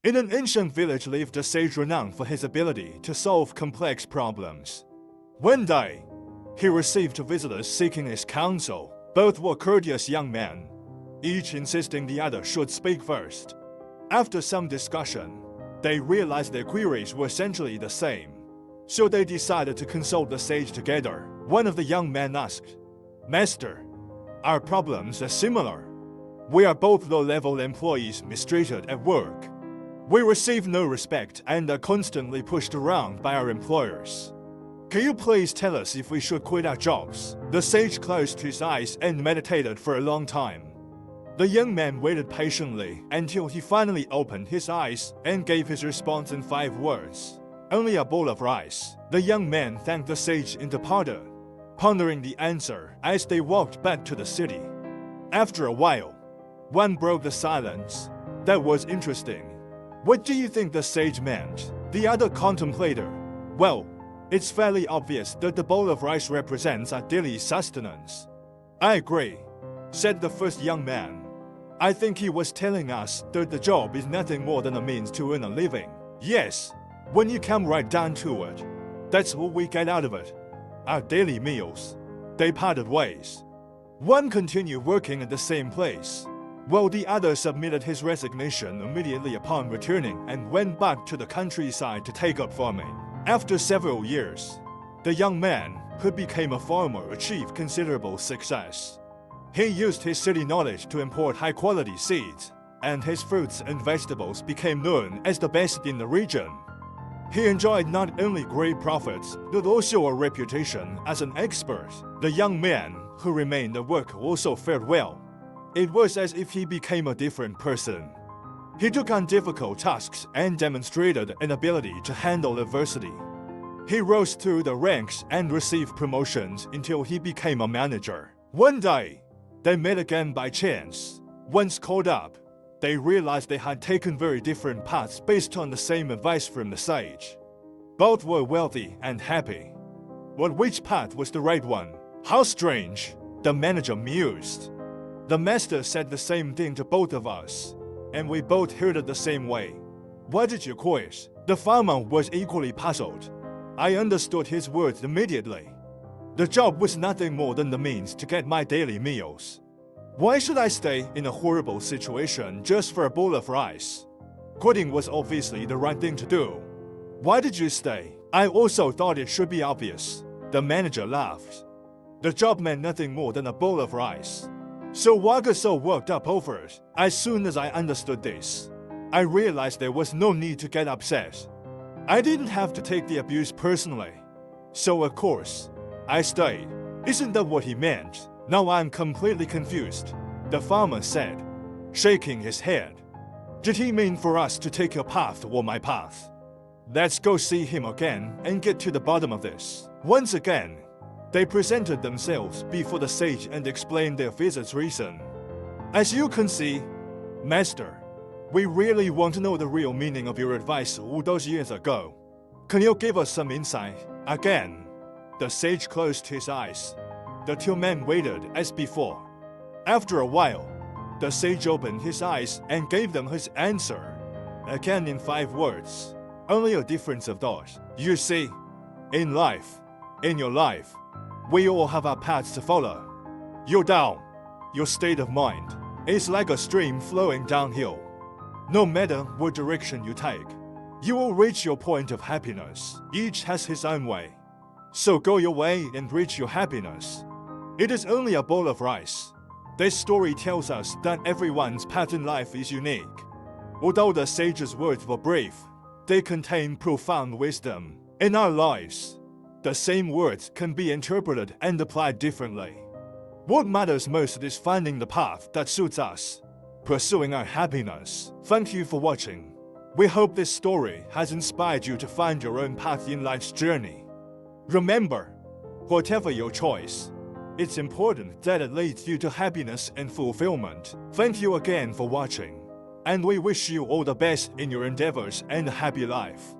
In an ancient village lived a sage renowned for his ability to solve complex problems. One day, he received visitors seeking his counsel. Both were courteous young men, each insisting the other should speak first. After some discussion, they realized their queries were essentially the same. So they decided to consult the sage together. One of the young men asked, "Master, our problems are similar. We are both low-level employees mistreated at work. We receive no respect and are constantly pushed around by our employers. Can you please tell us if we should quit our jobs?" The sage closed his eyes and meditated for a long time. The young man waited patiently until he finally opened his eyes and gave his response in 5 words. "Only a bowl of rice." The young man thanked the sage and departed, pondering the answer as they walked back to the city. After a while, one broke the silence. "That was interesting. What do you think the sage meant?" The other contemplated. "Well, it's fairly obvious that the bowl of rice represents our daily sustenance." "I agree," said the first young man. "I think he was telling us that the job is nothing more than a means to earn a living." "Yes, when you come right down to it, that's all we get out of it. Our daily meals." They parted ways. One continued working at the same place, while the other submitted his resignation immediately upon returning and went back to the countryside to take up farming. After several years, the young man, who became a farmer, achieved considerable success. He used his city knowledge to import high-quality seeds, and his fruits and vegetables became known as the best in the region. He enjoyed not only great profits, but also a reputation as an expert. The young man, who remained at work, also fared well. It was as if he became a different person. He took on difficult tasks and demonstrated an ability to handle adversity. He rose through the ranks and received promotions until he became a manager. One day, they met again by chance. Once caught up, they realized they had taken very different paths based on the same advice from the sage. Both were wealthy and happy. But which path was the right one? "How strange," the manager mused. "The master said the same thing to both of us, and we both heard it the same way. Why did you quit?" The farmer was equally puzzled. I understood his words immediately. The job was nothing more than the means to get my daily meals. Why should I stay in a horrible situation just for a bowl of rice? Quitting was obviously the right thing to do. "Why did you stay?" "I also thought it should be obvious," the manager laughed. The job meant nothing more than a bowl of rice. So why get so worked up over it? As soon as I understood this, I realized there was no need to get upset. I didn't have to take the abuse personally. So of course, I stayed. "Isn't that what he meant?" "Now I'm completely confused," the farmer said, shaking his head. "Did he mean for us to take your path or my path? Let's go see him again and get to the bottom of this." Once again, they presented themselves before the sage and explained their visit's reason. "As you can see, Master, we really want to know the real meaning of your advice all those years ago. Can you give us some insight?" Again, the sage closed his eyes. The 2 men waited as before. After a while, the sage opened his eyes and gave them his answer. Again in 5 words, only a difference of thought. "You see, in life, in your life, we all have our paths to follow. You're down. Your state of mind is like a stream flowing downhill. No matter what direction you take, you will reach your point of happiness. Each has his own way. So go your way and reach your happiness. It is only a bowl of rice." This story tells us that everyone's path in life is unique. Although the sage's words were brief, they contain profound wisdom. In our lives, the same words can be interpreted and applied differently. What matters most is finding the path that suits us, pursuing our happiness. Thank you for watching. We hope this story has inspired you to find your own path in life's journey. Remember, whatever your choice, it's important that it leads you to happiness and fulfillment. Thank you again for watching, and we wish you all the best in your endeavors and a happy life.